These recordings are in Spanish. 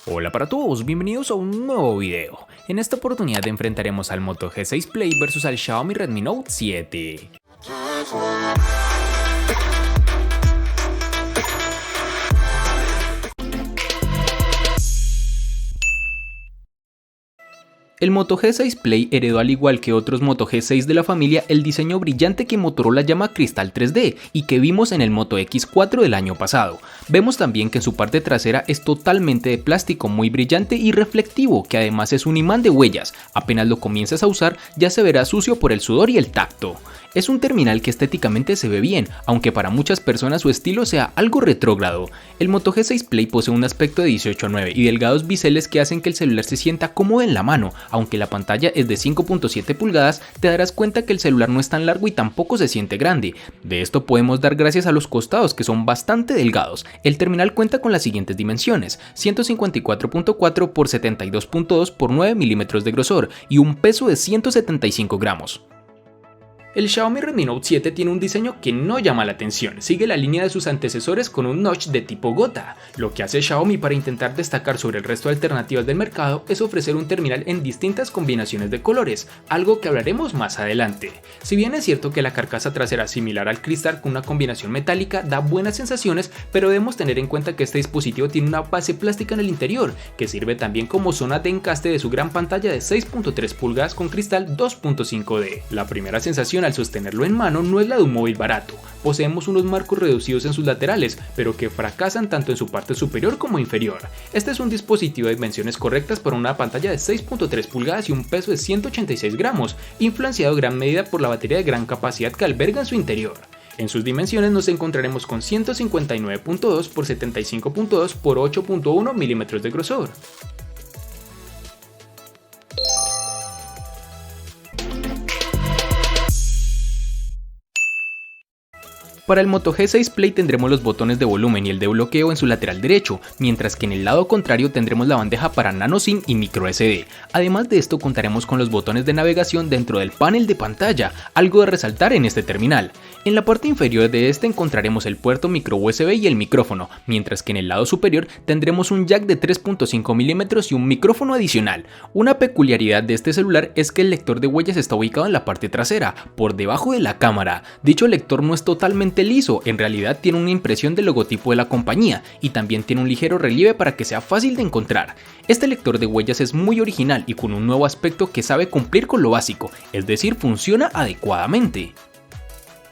Hola para todos, bienvenidos a un nuevo video. En esta oportunidad enfrentaremos al Moto G6 Play versus al Xiaomi Redmi Note 7. El Moto G6 Play heredó, al igual que otros Moto G6 de la familia, el diseño brillante que Motorola llama Cristal 3D y que vimos en el Moto X4 del año pasado. Vemos también que en su parte trasera es totalmente de plástico muy brillante y reflectivo, que además es un imán de huellas. Apenas lo comiences a usar ya se verá sucio por el sudor y el tacto. Es un terminal que estéticamente se ve bien, aunque para muchas personas su estilo sea algo retrógrado. El Moto G6 Play posee un aspecto de 18:9 y delgados biseles que hacen que el celular se sienta cómodo en la mano. Aunque la pantalla es de 5.7 pulgadas, te darás cuenta que el celular no es tan largo y tampoco se siente grande. De esto podemos dar gracias a los costados, que son bastante delgados. El terminal cuenta con las siguientes dimensiones: 154.4 x 72.2 x 9 milímetros de grosor y un peso de 175 gramos. El Xiaomi Redmi Note 7 tiene un diseño que no llama la atención, sigue la línea de sus antecesores con un notch de tipo gota. Lo que hace Xiaomi para intentar destacar sobre el resto de alternativas del mercado es ofrecer un terminal en distintas combinaciones de colores, algo que hablaremos más adelante. Si bien es cierto que la carcasa trasera similar al cristal con una combinación metálica da buenas sensaciones, pero debemos tener en cuenta que este dispositivo tiene una base plástica en el interior, que sirve también como zona de encaste de su gran pantalla de 6.3 pulgadas con cristal 2.5D. La primera sensación al sostenerlo en mano no es la de un móvil barato. Poseemos unos marcos reducidos en sus laterales, pero que fracasan tanto en su parte superior como inferior. Este es un dispositivo de dimensiones correctas para una pantalla de 6.3 pulgadas y un peso de 186 gramos, influenciado en gran medida por la batería de gran capacidad que alberga en su interior. En sus dimensiones nos encontraremos con 159.2 x 75.2 x 8.1 milímetros de grosor. Para el Moto G6 Play tendremos los botones de volumen y el de bloqueo en su lateral derecho, mientras que en el lado contrario tendremos la bandeja para nano SIM y micro SD. Además de esto contaremos con los botones de navegación dentro del panel de pantalla, algo de resaltar en este terminal. En la parte inferior de este encontraremos el puerto micro USB y el micrófono, mientras que en el lado superior tendremos un jack de 3.5 milímetros y un micrófono adicional. Una peculiaridad de este celular es que el lector de huellas está ubicado en la parte trasera, por debajo de la cámara. Dicho lector no es totalmente liso, en realidad tiene una impresión del logotipo de la compañía y también tiene un ligero relieve para que sea fácil de encontrar. Este lector de huellas es muy original y con un nuevo aspecto que sabe cumplir con lo básico, es decir, funciona adecuadamente.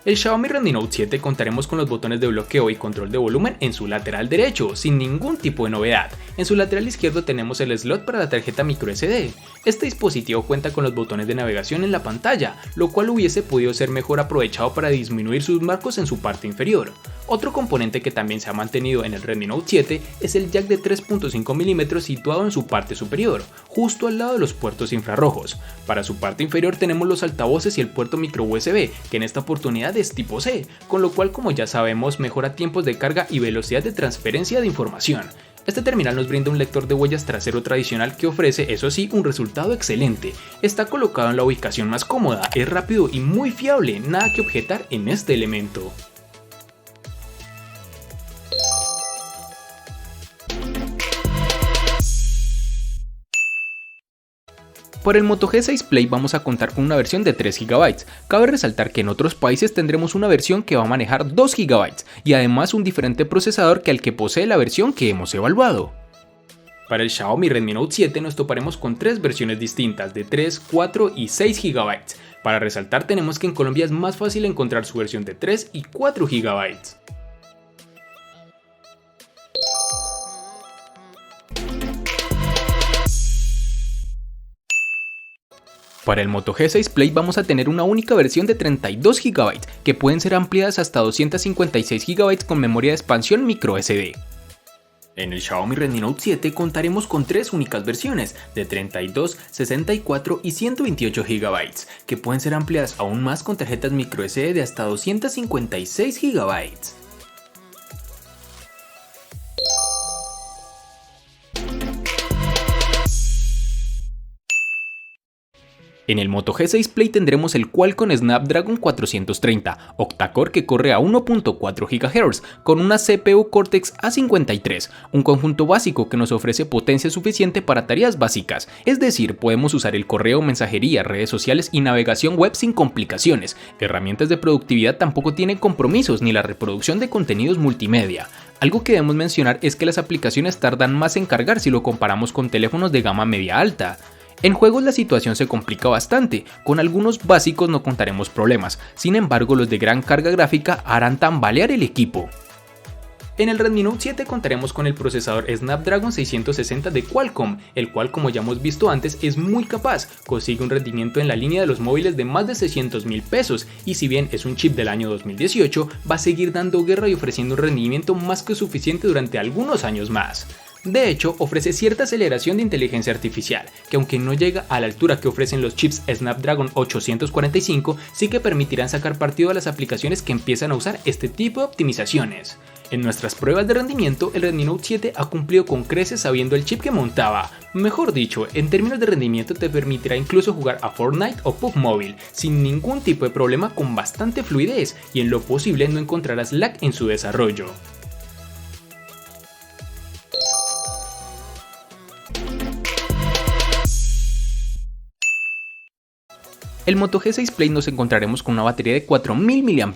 El Xiaomi Redmi Note 7 contaremos con los botones de bloqueo y control de volumen en su lateral derecho, sin ningún tipo de novedad. En su lateral izquierdo tenemos el slot para la tarjeta microSD. Este dispositivo cuenta con los botones de navegación en la pantalla, lo cual hubiese podido ser mejor aprovechado para disminuir sus marcos en su parte inferior. Otro componente que también se ha mantenido en el Redmi Note 7 es el jack de 3.5 milímetros situado en su parte superior, justo al lado de los puertos infrarrojos. Para su parte inferior tenemos los altavoces y el puerto micro USB, que en esta oportunidad es tipo C, con lo cual, como ya sabemos, mejora tiempos de carga y velocidad de transferencia de información. Este terminal nos brinda un lector de huellas trasero tradicional que ofrece, eso sí, un resultado excelente. Está colocado en la ubicación más cómoda, es rápido y muy fiable, nada que objetar en este elemento. Para el Moto G6 Play vamos a contar con una versión de 3 GB. Cabe resaltar que en otros países tendremos una versión que va a manejar 2 GB y además un diferente procesador que el que posee la versión que hemos evaluado. Para el Xiaomi Redmi Note 7 nos toparemos con 3 versiones distintas de 3, 4 y 6 GB. Para resaltar tenemos que en Colombia es más fácil encontrar su versión de 3 y 4 GB. Para el Moto G6 Play vamos a tener una única versión de 32 GB, que pueden ser ampliadas hasta 256 GB con memoria de expansión micro SD. En el Xiaomi Redmi Note 7 contaremos con 3 únicas versiones de 32, 64 y 128 GB, que pueden ser ampliadas aún más con tarjetas micro SD de hasta 256 GB. En el Moto G6 Play tendremos el Qualcomm Snapdragon 430 octa-core que corre a 1.4 GHz con una CPU Cortex A53, un conjunto básico que nos ofrece potencia suficiente para tareas básicas, es decir, podemos usar el correo, mensajería, redes sociales y navegación web sin complicaciones. Herramientas de productividad tampoco tienen compromisos ni la reproducción de contenidos multimedia. Algo que debemos mencionar es que las aplicaciones tardan más en cargar si lo comparamos con teléfonos de gama media alta. En juegos la situación se complica bastante, con algunos básicos no contaremos problemas, sin embargo los de gran carga gráfica harán tambalear el equipo. En el Redmi Note 7 contaremos con el procesador Snapdragon 660 de Qualcomm, el cual como ya hemos visto antes es muy capaz, consigue un rendimiento en la línea de los móviles de más de 600.000 pesos y si bien es un chip del año 2018, va a seguir dando guerra y ofreciendo un rendimiento más que suficiente durante algunos años más. De hecho, ofrece cierta aceleración de inteligencia artificial, que aunque no llega a la altura que ofrecen los chips Snapdragon 845, sí que permitirán sacar partido a las aplicaciones que empiezan a usar este tipo de optimizaciones. En nuestras pruebas de rendimiento, el Redmi Note 7 ha cumplido con creces sabiendo el chip que montaba. Mejor dicho, en términos de rendimiento te permitirá incluso jugar a Fortnite o PUBG Mobile sin ningún tipo de problema con bastante fluidez y en lo posible no encontrarás lag en su desarrollo. El Moto G6 Play nos encontraremos con una batería de 4000 mAh.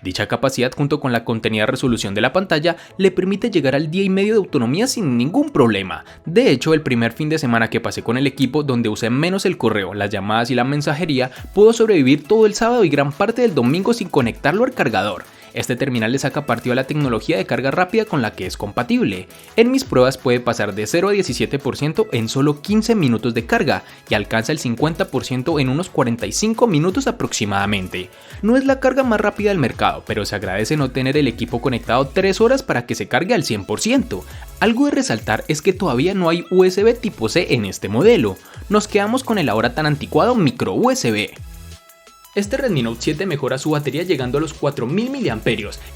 Dicha capacidad junto con la contenida resolución de la pantalla le permite llegar al día y medio de autonomía sin ningún problema. De hecho, el primer fin de semana que pasé con el equipo, donde usé menos el correo, las llamadas y la mensajería, pudo sobrevivir todo el sábado y gran parte del domingo sin conectarlo al cargador. Este terminal le saca partido a la tecnología de carga rápida con la que es compatible. En mis pruebas puede pasar de 0 a 17% en solo 15 minutos de carga y alcanza el 50% en unos 45 minutos aproximadamente. No es la carga más rápida del mercado, pero se agradece no tener el equipo conectado 3 horas para que se cargue al 100%. Algo de resaltar es que todavía no hay USB tipo C en este modelo. Nos quedamos con el ahora tan anticuado micro USB. Este Redmi Note 7 mejora su batería llegando a los 4000 mAh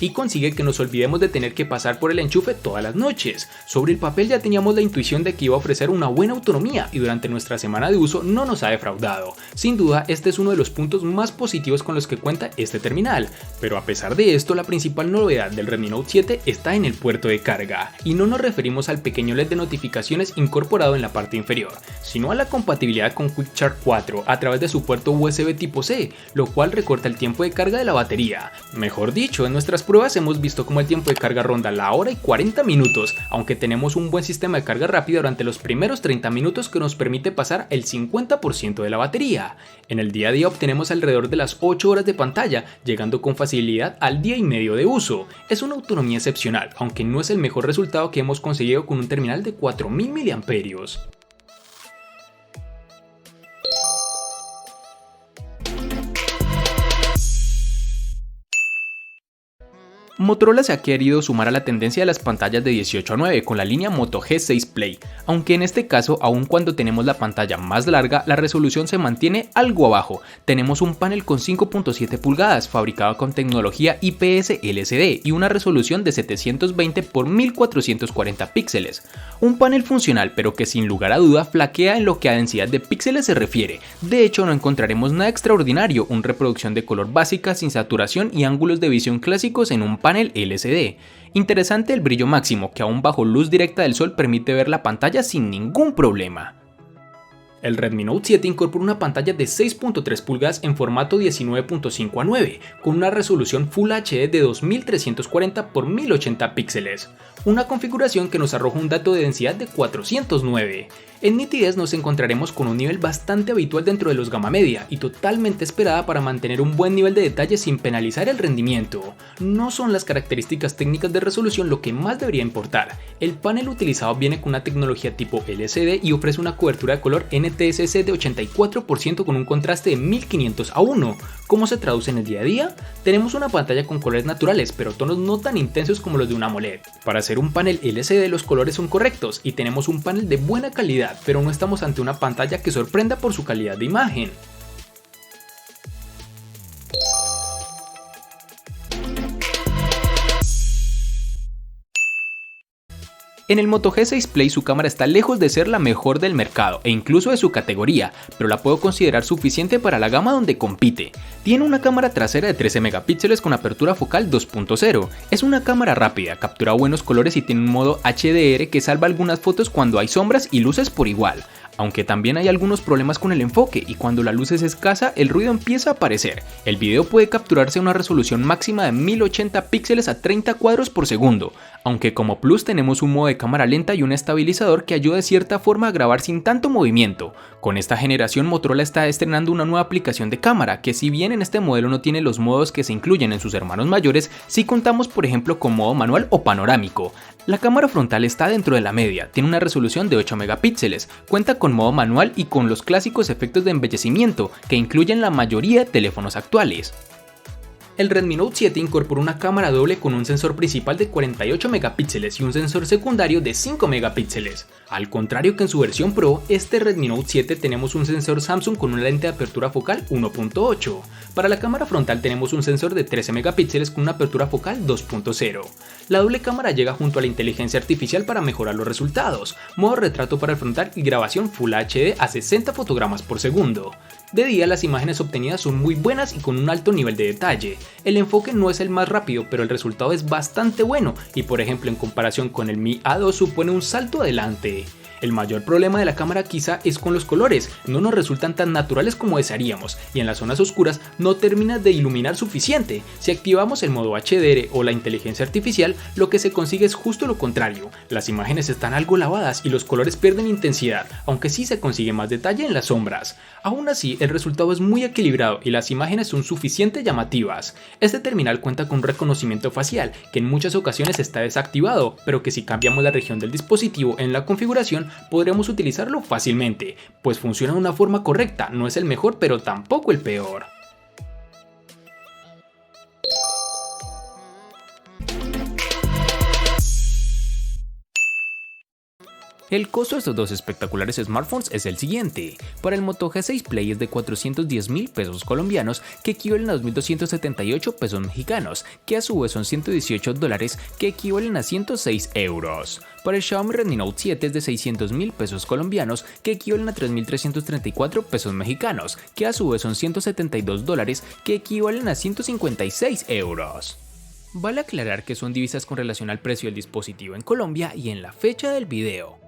y consigue que nos olvidemos de tener que pasar por el enchufe todas las noches. Sobre el papel ya teníamos la intuición de que iba a ofrecer una buena autonomía y durante nuestra semana de uso no nos ha defraudado. Sin duda este es uno de los puntos más positivos con los que cuenta este terminal, pero a pesar de esto la principal novedad del Redmi Note 7 está en el puerto de carga y no nos referimos al pequeño LED de notificaciones incorporado en la parte inferior, sino a la compatibilidad con Quick Charge 4 a través de su puerto USB tipo C, lo cual recorta el tiempo de carga de la batería. Mejor dicho, en nuestras pruebas hemos visto cómo el tiempo de carga ronda la hora y 40 minutos, aunque tenemos un buen sistema de carga rápida durante los primeros 30 minutos que nos permite pasar el 50% de la batería. En el día a día obtenemos alrededor de las 8 horas de pantalla, llegando con facilidad al día y medio de uso. Es una autonomía excepcional, aunque no es el mejor resultado que hemos conseguido con un terminal de 4000 mAh. Motorola se ha querido sumar a la tendencia de las pantallas de 18:9 con la línea Moto G6 Play, aunque en este caso, aun cuando tenemos la pantalla más larga, la resolución se mantiene algo abajo. Tenemos un panel con 5.7 pulgadas fabricado con tecnología IPS LCD y una resolución de 720 x 1440 píxeles. Un panel funcional pero que sin lugar a duda flaquea en lo que a densidad de píxeles se refiere. De hecho no encontraremos nada extraordinario, una reproducción de color básica sin saturación y ángulos de visión clásicos en un panel LCD. Interesante el brillo máximo que aún bajo luz directa del sol permite ver la pantalla sin ningún problema. El Redmi Note 7 incorpora una pantalla de 6.3 pulgadas en formato 19.5:9 con una resolución Full HD de 2340 x 1080 píxeles, una configuración que nos arroja un dato de densidad de 409. En nitidez nos encontraremos con un nivel bastante habitual dentro de los gama media y totalmente esperada para mantener un buen nivel de detalle sin penalizar el rendimiento. No son las características técnicas de resolución lo que más debería importar. El panel utilizado viene con una tecnología tipo LCD y ofrece una cobertura de color NTSC de 84% con un contraste de 1500:1. ¿Cómo se traduce en el día a día? Tenemos una pantalla con colores naturales pero tonos no tan intensos como los de una AMOLED. Para ser un panel LCD los colores son correctos y tenemos un panel de buena calidad, pero no estamos ante una pantalla que sorprenda por su calidad de imagen. En el Moto G6 Play su cámara está lejos de ser la mejor del mercado e incluso de su categoría, pero la puedo considerar suficiente para la gama donde compite. Tiene una cámara trasera de 13 megapíxeles con apertura focal 2.0. Es una cámara rápida, captura buenos colores y tiene un modo HDR que salva algunas fotos cuando hay sombras y luces por igual. Aunque también hay algunos problemas con el enfoque y cuando la luz es escasa el ruido empieza a aparecer. El video puede capturarse a una resolución máxima de 1080 píxeles a 30 cuadros por segundo, aunque como plus tenemos un modo de cámara lenta y un estabilizador que ayuda de cierta forma a grabar sin tanto movimiento. Con esta generación Motorola está estrenando una nueva aplicación de cámara que si bien en este modelo no tiene los modos que se incluyen en sus hermanos mayores, sí contamos por ejemplo con modo manual o panorámico. La cámara frontal está dentro de la media, tiene una resolución de 8 megapíxeles, cuenta con modo manual y con los clásicos efectos de embellecimiento que incluyen la mayoría de teléfonos actuales. El Redmi Note 7 incorpora una cámara doble con un sensor principal de 48 megapíxeles y un sensor secundario de 5 megapíxeles. Al contrario que en su versión Pro, este Redmi Note 7 tenemos un sensor Samsung con una lente de apertura focal 1.8. Para la cámara frontal tenemos un sensor de 13 megapíxeles con una apertura focal 2.0. La doble cámara llega junto a la inteligencia artificial para mejorar los resultados, modo retrato para el frontal y grabación Full HD a 60 fotogramas por segundo. De día las imágenes obtenidas son muy buenas y con un alto nivel de detalle. El enfoque no es el más rápido, pero el resultado es bastante bueno y por ejemplo en comparación con el Mi A2 supone un salto adelante. El mayor problema de la cámara quizá es con los colores, no nos resultan tan naturales como desearíamos y en las zonas oscuras no termina de iluminar suficiente. Si activamos el modo HDR o la inteligencia artificial, lo que se consigue es justo lo contrario, las imágenes están algo lavadas y los colores pierden intensidad, aunque sí se consigue más detalle en las sombras. Aún así, el resultado es muy equilibrado y las imágenes son suficientemente llamativas. Este terminal cuenta con reconocimiento facial, que en muchas ocasiones está desactivado, pero que si cambiamos la región del dispositivo en la configuración, podremos utilizarlo fácilmente, pues funciona de una forma correcta, no es el mejor pero tampoco el peor. El costo de estos dos espectaculares smartphones es el siguiente. Para el Moto G6 Play es de 410.000 pesos colombianos, que equivalen a 2.278 pesos mexicanos, que a su vez son $118, que equivalen a 106 euros. Para el Xiaomi Redmi Note 7 es de 600.000 pesos colombianos, que equivalen a 3.334 pesos mexicanos, que a su vez son $172, que equivalen a 156 euros. Vale aclarar que son divisas con relación al precio del dispositivo en Colombia y en la fecha del video.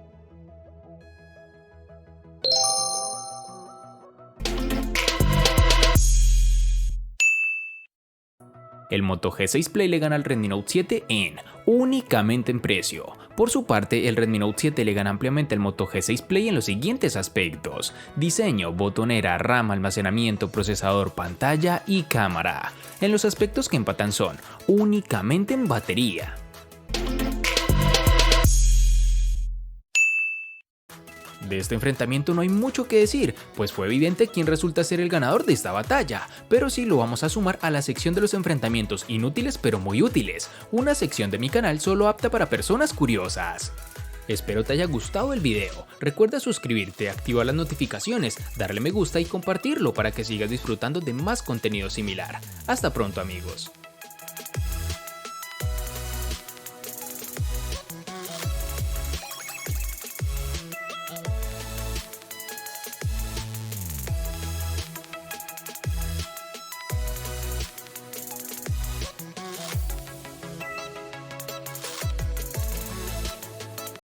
El Moto G6 Play le gana al Redmi Note 7 únicamente en precio. Por su parte, el Redmi Note 7 le gana ampliamente al Moto G6 Play en los siguientes aspectos: diseño, botonera, RAM, almacenamiento, procesador, pantalla y cámara. En los aspectos que empatan son únicamente en batería. De este enfrentamiento no hay mucho que decir, pues fue evidente quién resulta ser el ganador de esta batalla, pero sí lo vamos a sumar a la sección de los enfrentamientos inútiles pero muy útiles, una sección de mi canal solo apta para personas curiosas. Espero te haya gustado el video, recuerda suscribirte, activar las notificaciones, darle me gusta y compartirlo para que sigas disfrutando de más contenido similar. Hasta pronto amigos.